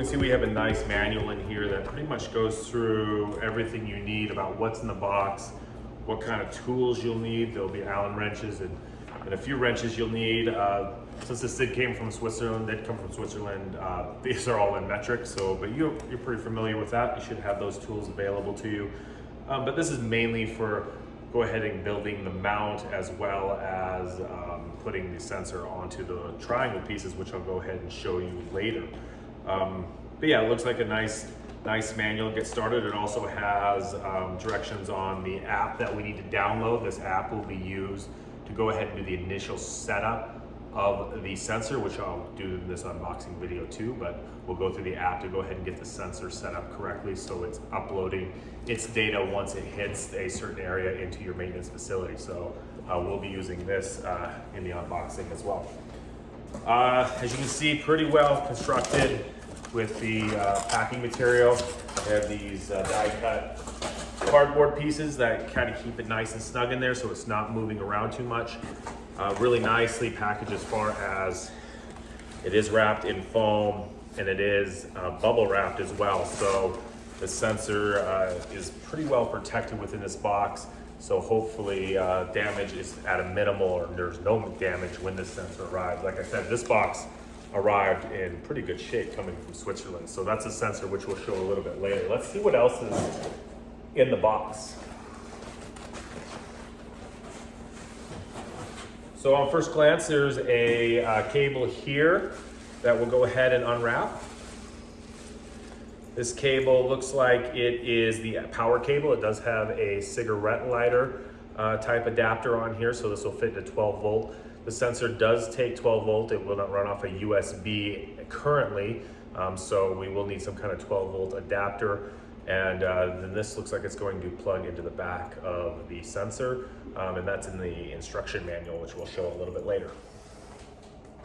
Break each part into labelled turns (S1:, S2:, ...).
S1: see we have a nice manual in here that pretty much goes through everything you need about what's in the box, what kind of tools you'll need. There'll be Allen wrenches and a few wrenches you'll need. Since this did come from Switzerland, these are all in metric, but you're pretty familiar with that. You should have those tools available to you. But this is mainly for go ahead and building the mount as well as putting the sensor onto the triangle pieces, which I'll go ahead and show you later. But yeah, it looks like a nice manual to get started. It also has directions on the app that we need to download. This app will be used to go ahead and do the initial setup of the sensor, which I'll do in this unboxing video too, but we'll go through the app to go ahead and get the sensor set up correctly so it's uploading its data once it hits a certain area into your maintenance facility. So we'll be using this in the unboxing as well. As you can see, pretty well constructed with the packing material. They have these die-cut cardboard pieces that kind of keep it nice and snug in there so it's not moving around too much. Really nicely packaged as far as it is wrapped in foam and it is bubble wrapped as well. So the sensor is pretty well protected within this box. So hopefully damage is at a minimal or there's no damage when this sensor arrives. Like I said, this box arrived in pretty good shape coming from Switzerland. So that's a sensor which we'll show a little bit later. Let's see what else is in the box. So on first glance, there's a cable here that we'll go ahead and unwrap. This cable looks like it is the power cable. It does have a cigarette lighter type adapter on here, so this will fit to 12 volt. The sensor does take 12 volt. It will not run off a USB currently, so we will need some kind of 12 volt adapter. And then this looks like it's going to plug into the back of the sensor, and that's in the instruction manual, which we'll show a little bit later.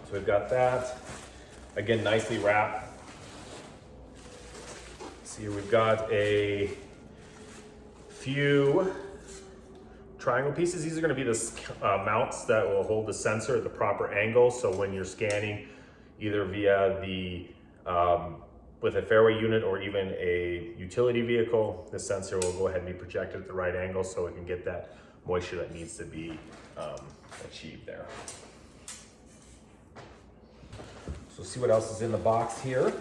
S1: So we've got that, again, nicely wrapped. See, we've got a few triangle pieces. These are going to be the mounts that will hold the sensor at the proper angle. So when you're scanning, either via the with a fairway unit or even a utility vehicle, the sensor will go ahead and be projected at the right angle so it can get that moisture that needs to be achieved there. So see what else is in the box here.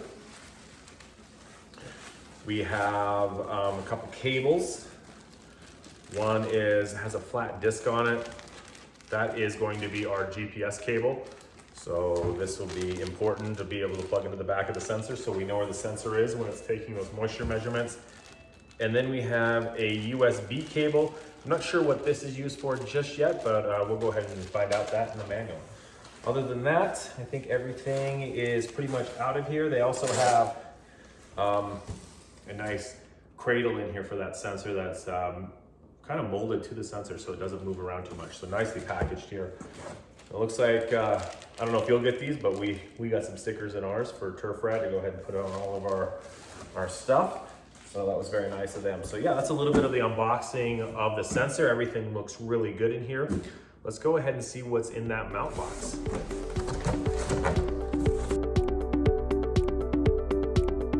S1: We have a couple cables. One has a flat disc on it. That is going to be our GPS cable. So this will be important to be able to plug into the back of the sensor so we know where the sensor is when it's taking those moisture measurements. And then we have a USB cable. I'm not sure what this is used for just yet, but we'll go ahead and find out that in the manual. Other than that, I think everything is pretty much out of here. They also have a nice cradle in here for that sensor that's kind of molded to the sensor so it doesn't move around too much. So nicely packaged here. It looks like, I don't know if you'll get these, but we got some stickers in ours for turfRad to go ahead and put on all of our stuff. So that was very nice of them. So yeah, that's a little bit of the unboxing of the sensor. Everything looks really good in here. Let's go ahead and see what's in that mount box.